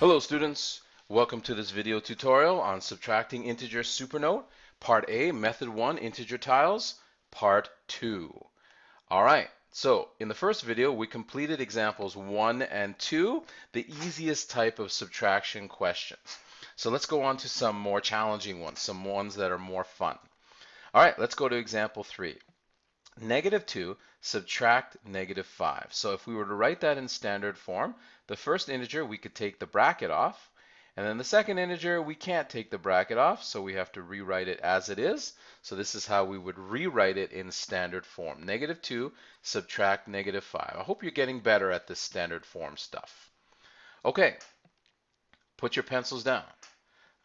Hello students, welcome to this video tutorial on subtracting integer supernote, part A, method 1, integer tiles, part 2. Alright, so in the first video we completed examples 1 and 2, the easiest type of subtraction questions. So let's go on to some more challenging ones, some ones that are more fun. Alright, let's go to example 3. Negative 2 subtract negative 5. So if we were to write that in standard form, the first integer we could take the bracket off, and then the second integer we can't take the bracket off, so we have to rewrite it as it is. So this is how we would rewrite it in standard form. Negative 2 subtract negative 5. I hope you're getting better at this standard form stuff. Okay, put your pencils down.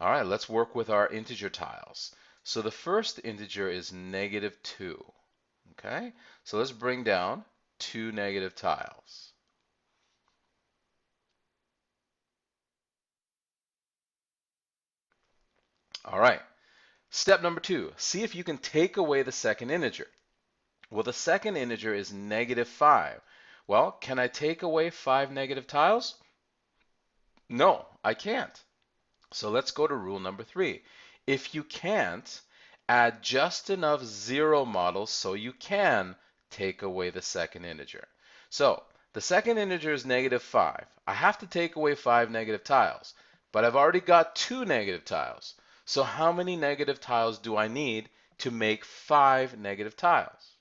All right, let's work with our integer tiles. So the first integer is negative 2. Okay, so let's bring down 2 negative tiles. All right, step number 2, see if you can take away the second integer. Well, the second integer is negative 5. Well, can I take away 5 negative tiles? No, I can't. So let's go to rule number 3. If you can't, add just enough zero models so you can take away the second integer. So the second integer is negative 5. I have to take away 5 negative tiles, but I've already got 2 negative tiles. So how many negative tiles do I need to make 5 negative tiles?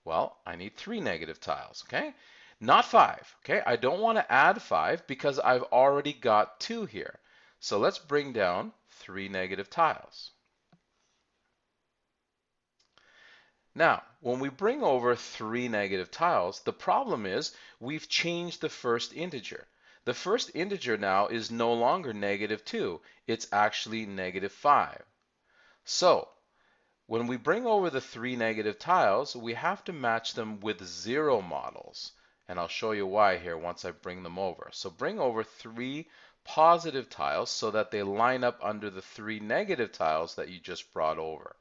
Well, I need 3 negative tiles, okay? Not 5, okay? I don't want to add 5 because I've already got 2 here. So let's bring down 3 negative tiles. Now, when we bring over 3 negative tiles, the problem is we've changed the first integer. The first integer now is no longer negative 2. It's actually negative 5. So, when we bring over the 3 negative tiles, we have to match them with 0 models. And I'll show you why here once I bring them over. So bring over 3 positive tiles so that they line up under the 3 negative tiles that you just brought over.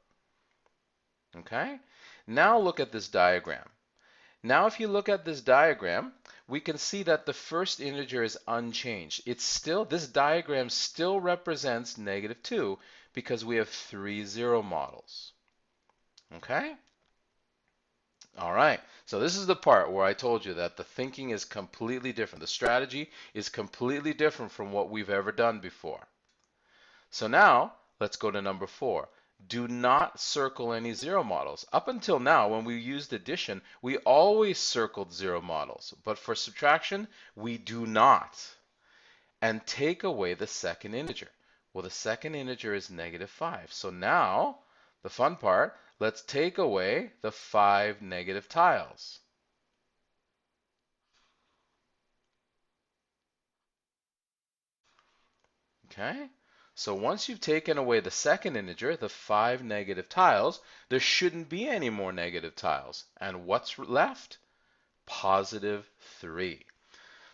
Okay? Now look at this diagram. Now if you look at this diagram, we can see that the first integer is unchanged. This diagram still represents negative 2 because we have 3 0 models. Okay? All right. So this is the part where I told you that the thinking is completely different. The strategy is completely different from what we've ever done before. So now let's go to number 4. Do not circle any 0 models. Up until now, when we used addition, we always circled 0 models. But for subtraction, we do not. And take away the second integer. Well, the second integer is negative 5. So now, the fun part, let's take away the 5 negative tiles. Okay? So once you've taken away the second integer, the 5 negative tiles, there shouldn't be any more negative tiles. And what's left? Positive 3.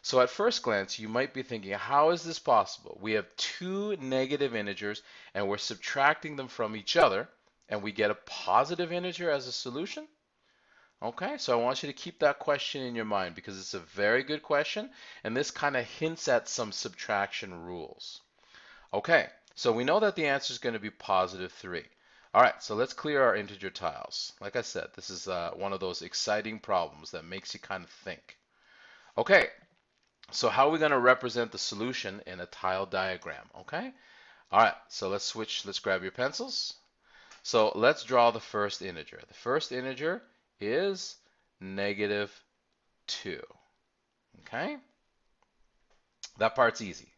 So at first glance, you might be thinking, how is this possible? We have 2 negative integers and we're subtracting them from each other and we get a positive integer as a solution? Okay, so I want you to keep that question in your mind because it's a very good question and this kind of hints at some subtraction rules. Okay, so we know that the answer is going to be positive 3. All right, so let's clear our integer tiles. Like I said, this is one of those exciting problems that makes you kind of think. Okay, so how are we going to represent the solution in a tile diagram? Okay, all right, so let's grab your pencils. So let's draw the first integer. The first integer is negative 2. Okay, that part's easy.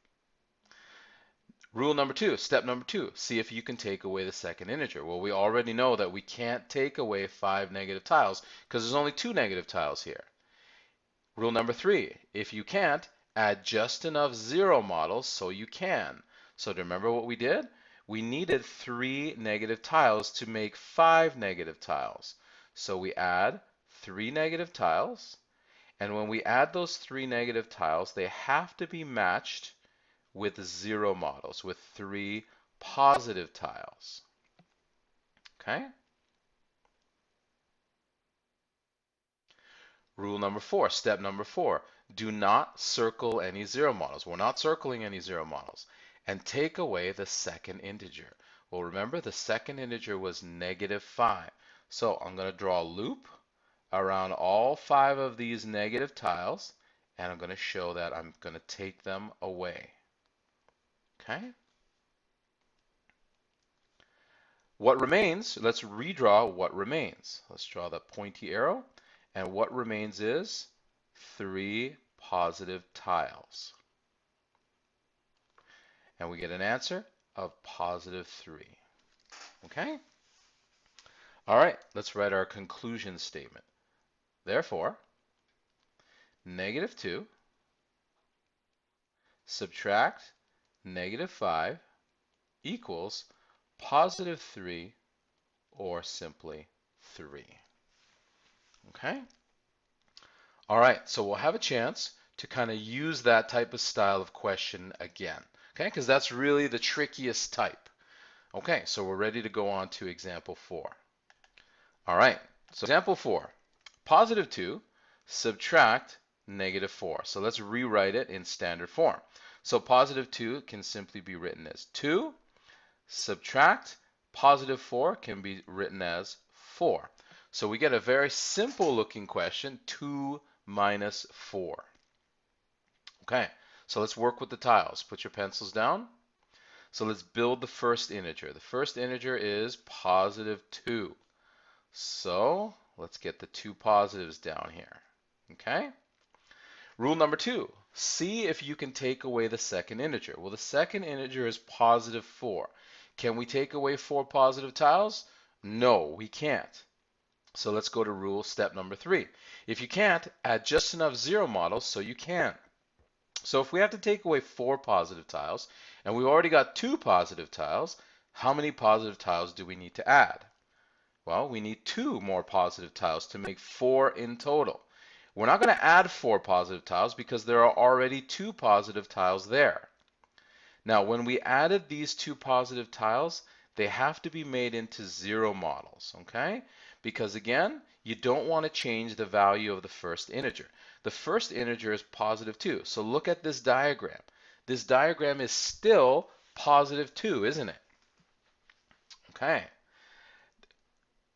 Rule number 2, step number 2, see if you can take away the second integer. Well, we already know that we can't take away 5 negative tiles because there's only 2 negative tiles here. Rule number 3, if you can't, add just enough 0 models so you can. So to remember what we did? We needed 3 negative tiles to make 5 negative tiles. So we add 3 negative tiles, and when we add those 3 negative tiles, they have to be matched with 0 models, with 3 positive tiles. Okay? Rule number 4, step number 4, do not circle any zero models. We're not circling any zero models. And take away the second integer. Well, remember the second integer was -5. So I'm going to draw a loop around all 5 of these negative tiles, and I'm going to show that I'm going to take them away. Okay? What remains, let's redraw what remains. Let's draw the pointy arrow. And what remains is 3 positive tiles. And we get an answer of +3. Okay? All right, let's write our conclusion statement. Therefore, -2 subtract -5 equals +3, or simply 3. Okay? All right, so we'll have a chance to kind of use that type of style of question again, okay? Because that's really the trickiest type. Okay, so we're ready to go on to example 4. All right, so example 4, +2 subtract -4. So let's rewrite it in standard form. So +2 can simply be written as 2, subtract +4 can be written as 4. So we get a very simple looking question, 2 minus 4. Okay, so let's work with the tiles. Put your pencils down. So let's build the first integer. The first integer is +2. So let's get the 2 positives down here. Okay? Rule number 2, see if you can take away the second integer. Well, the second integer is +4. Can we take away 4 positive tiles? No, we can't. So let's go to rule step number 3. If you can't, add just enough zero models so you can. So if we have to take away 4 positive tiles, and we already got 2 positive tiles, how many positive tiles do we need to add? Well, we need 2 more positive tiles to make 4 in total. We're not going to add 4 positive tiles because there are already 2 positive tiles there. Now, when we added these 2 positive tiles, they have to be made into zero models, okay? Because again, you don't want to change the value of the first integer. The first integer is +2. So look at this diagram. This diagram is still +2, isn't it? Okay.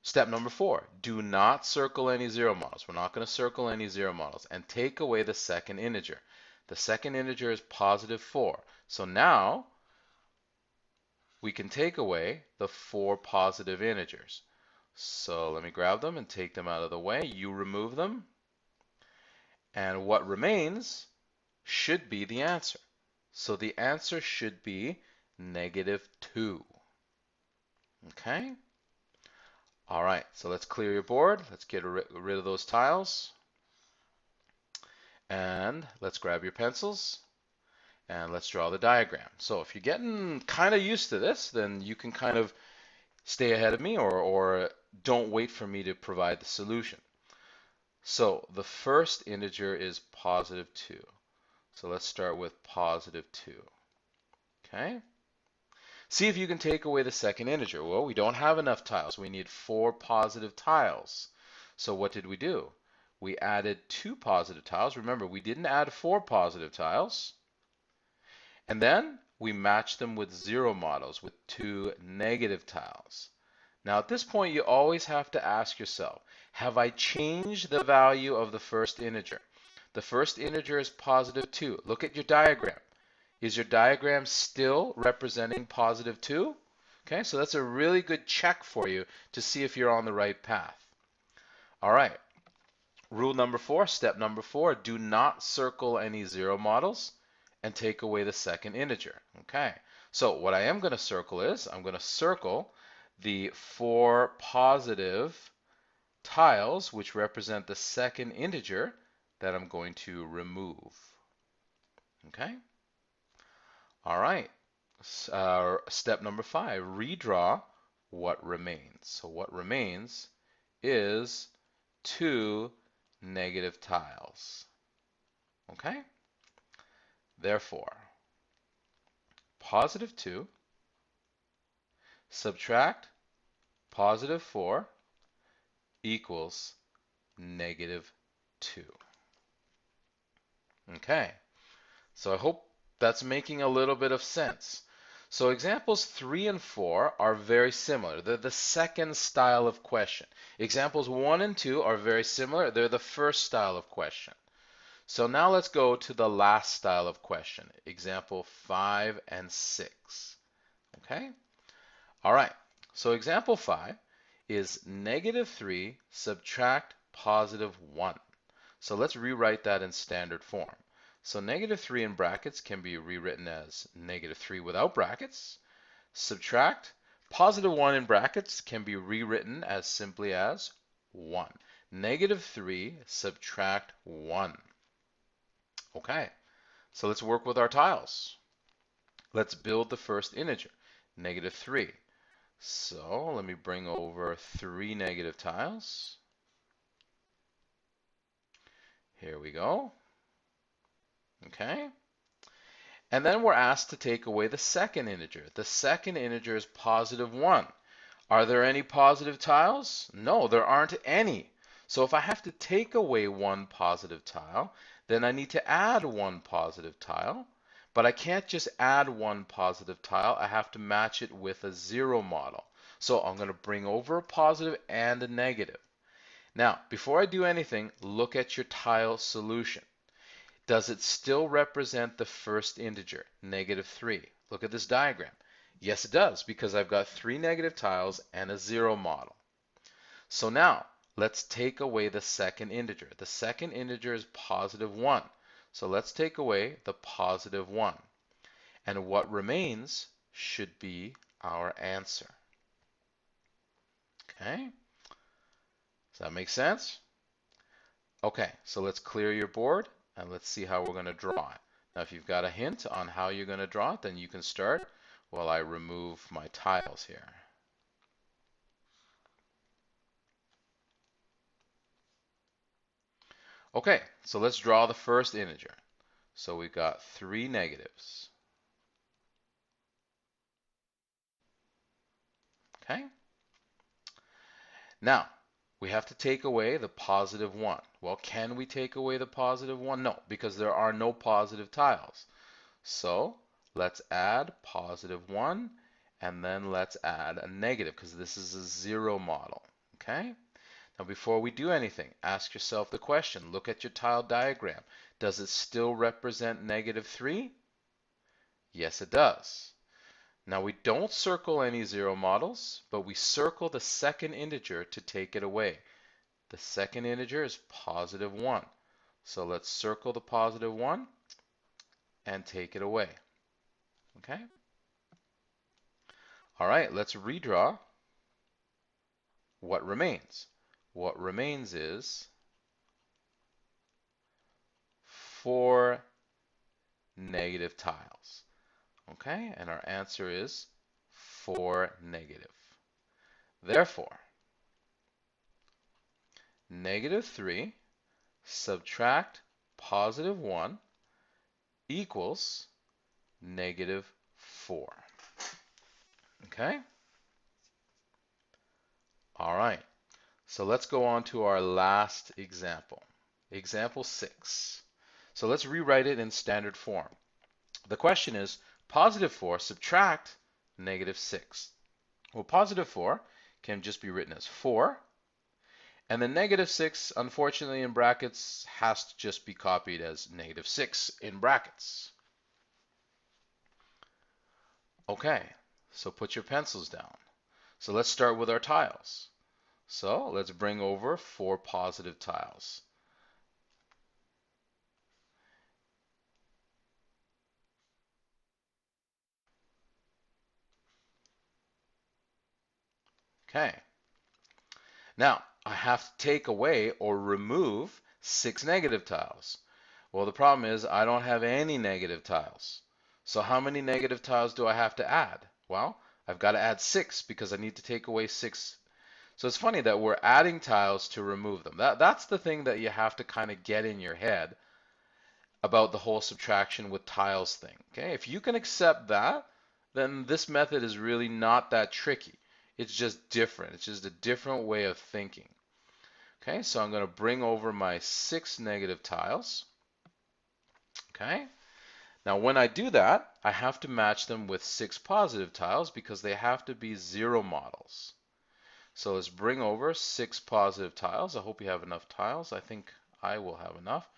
Step number 4, do not circle any zero models. We're not going to circle any zero models. And take away the second integer. The second integer is +4. So now we can take away the 4 positive integers. So let me grab them and take them out of the way. You remove them. And what remains should be the answer. So the answer should be -2. Okay? All right, so let's clear your board. Let's get rid of those tiles. And let's grab your pencils and let's draw the diagram. So if you're getting kind of used to this, then you can kind of stay ahead of me or don't wait for me to provide the solution. So the first integer is +2. So let's start with +2. Okay? See if you can take away the second integer. Well, we don't have enough tiles. We need 4 positive tiles. So what did we do? We added 2 positive tiles. Remember, we didn't add 4 positive tiles. And then we matched them with zero models with 2 negative tiles. Now at this point, you always have to ask yourself, have I changed the value of the first integer? The first integer is +2. Look at your diagram. Is your diagram still representing +2? Okay, so that's a really good check for you to see if you're on the right path. All right, rule number 4, step number 4, do not circle any zero models and take away the second integer. Okay, so what I am going to circle is, I'm going to circle the 4 positive tiles which represent the second integer that I'm going to remove. Okay? All right, step number 5, redraw what remains. So what remains is 2 negative tiles. Okay? Therefore, +2 subtract +4 equals -2. 2. Okay, so I hope that's making a little bit of sense. So examples 3 and 4 are very similar. They're the second style of question. Examples 1 and 2 are very similar. They're the first style of question. So now let's go to the last style of question, example 5 and 6. Okay? All right, so example 5 is -3 subtract +1. So let's rewrite that in standard form. So -3 in brackets can be rewritten as -3 without brackets. Subtract +1 in brackets can be rewritten as simply as 1. -3 subtract 1. Okay, so let's work with our tiles. Let's build the first integer, -3. So let me bring over 3 negative tiles. Here we go. Okay. And then we're asked to take away the second integer. The second integer is +1. Are there any positive tiles? No, there aren't any. So if I have to take away one positive tile, then I need to add one positive tile. But I can't just add one positive tile. I have to match it with a 0 model. So I'm going to bring over a positive and a negative. Now, before I do anything, look at your tile solution. Does it still represent the first integer, -3? Look at this diagram. Yes, it does, because I've got 3 negative tiles and a 0 model. So now, let's take away the second integer. The second integer is +1. So let's take away the +1. And what remains should be our answer. Okay? Does that make sense? Okay, so let's clear your board and let's see how we're going to draw it. Now, if you've got a hint on how you're going to draw it, then you can start while I remove my tiles here. Okay, so let's draw the first integer. So we've got 3 negatives. Okay? Now, we have to take away the +1. Well, can we take away the +1? No, because there are no positive tiles. So let's add +1 and then let's add a negative because this is a 0 model. Okay? Now before we do anything, ask yourself the question. Look at your tile diagram. Does it still represent -3? Yes, it does. Now we don't circle any 0 models, but we circle the second integer to take it away. The second integer is +1. So let's circle the +1 and take it away. Okay? All right, let's redraw what remains. What remains is 4 negative tiles. Okay, and our answer is 4 negative. Therefore, -3 subtract +1 equals -4. Okay? All right. So let's go on to our last example. Example 6. So let's rewrite it in standard form. The question is +4 subtract -6. Well, +4 can just be written as 4. And the -6, unfortunately, in brackets, has to just be copied as -6 in brackets. Okay, so put your pencils down. So let's start with our tiles. So let's bring over 4 positive tiles. Okay. Now, I have to take away or remove 6 negative tiles. Well, the problem is I don't have any negative tiles. So how many negative tiles do I have to add? Well, I've got to add 6 because I need to take away 6. So it's funny that we're adding tiles to remove them. That's the thing that you have to kind of get in your head about the whole subtraction with tiles thing. Okay, if you can accept that, then this method is really not that tricky. It's just different. It's just a different way of thinking. Okay, so I'm going to bring over my 6 negative tiles. Okay, now when I do that, I have to match them with 6 positive tiles because they have to be 0 models. So let's bring over 6 positive tiles. I hope you have enough tiles. I think I will have enough.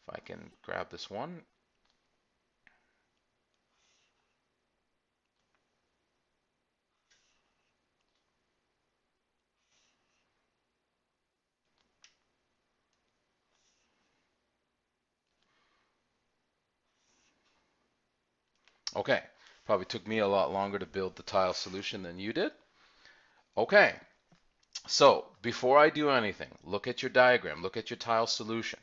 If I can grab this one. Okay, probably took me a lot longer to build the tile solution than you did. Okay, so before I do anything, look at your diagram, look at your tile solution.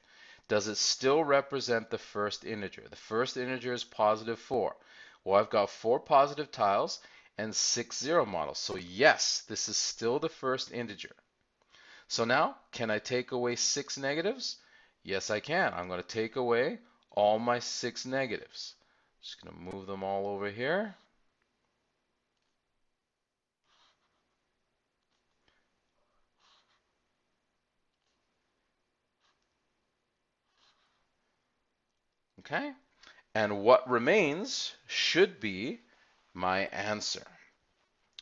Does it still represent the first integer? The first integer is positive 4. Well, I've got 4 positive tiles and 6 0 models. So yes, this is still the first integer. So now, can I take away 6 negatives? Yes, I can. I'm going to take away all my 6 negatives. Just going to move them all over here. Okay, and what remains should be my answer.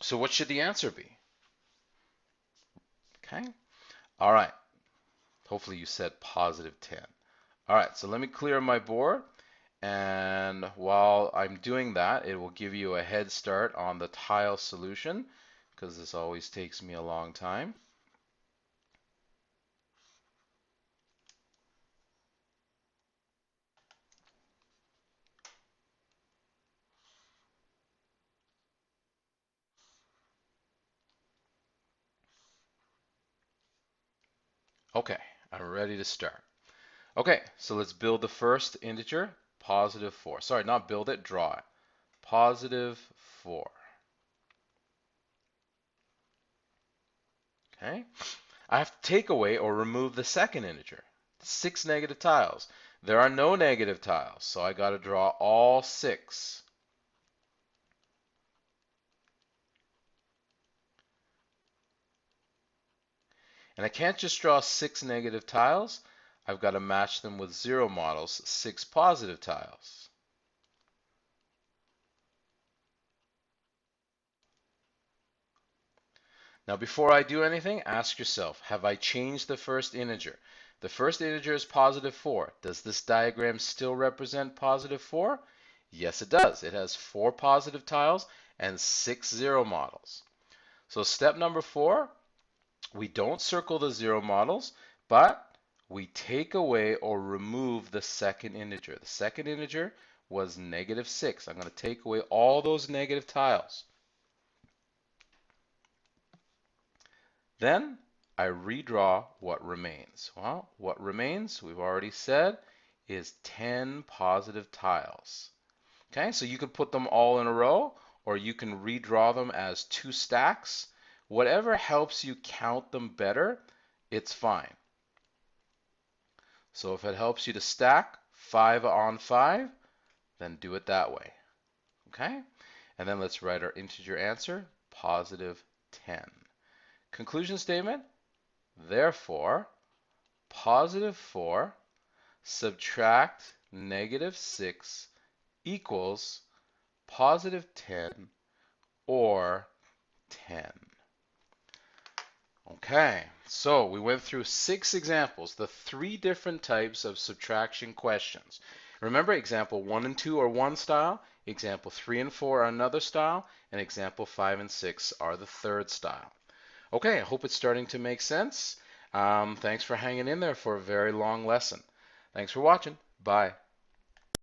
So what should the answer be? Okay, all right. Hopefully you said positive 10. All right, so let me clear my board. And while I'm doing that, it will give you a head start on the tile solution because this always takes me a long time. Okay, I'm ready to start. Okay, so let's build the first integer, positive 4. Sorry, not build it, draw it. Positive 4. Okay, I have to take away or remove the second integer. 6 negative tiles. There are no negative tiles, so I got to draw all 6. And I can't just draw 6 negative tiles. I've got to match them with 0 models, 6 positive tiles. Now before I do anything, ask yourself, have I changed the first integer? The first integer is positive 4. Does this diagram still represent positive 4? Yes, it does. It has 4 positive tiles and 6 0 models. So step number 4, we don't circle the 0 models, but we take away or remove the second integer. The second integer was negative 6. I'm going to take away all those negative tiles. Then I redraw what remains. Well, what remains, we've already said, is 10 positive tiles. Okay, so you can put them all in a row, or you can redraw them as 2 stacks. Whatever helps you count them better, it's fine. So if it helps you to stack 5 on 5, then do it that way. Okay, and then let's write our integer answer, positive 10. Conclusion statement, therefore, positive 4 subtract negative 6 equals positive 10 or 10. Okay, so we went through 6 examples, the 3 different types of subtraction questions. Remember, example 1 and 2 are one style, example 3 and 4 are another style, and example 5 and 6 are the third style. Okay, I hope it's starting to make sense. Thanks for hanging in there for a very long lesson. Thanks for watching. Bye.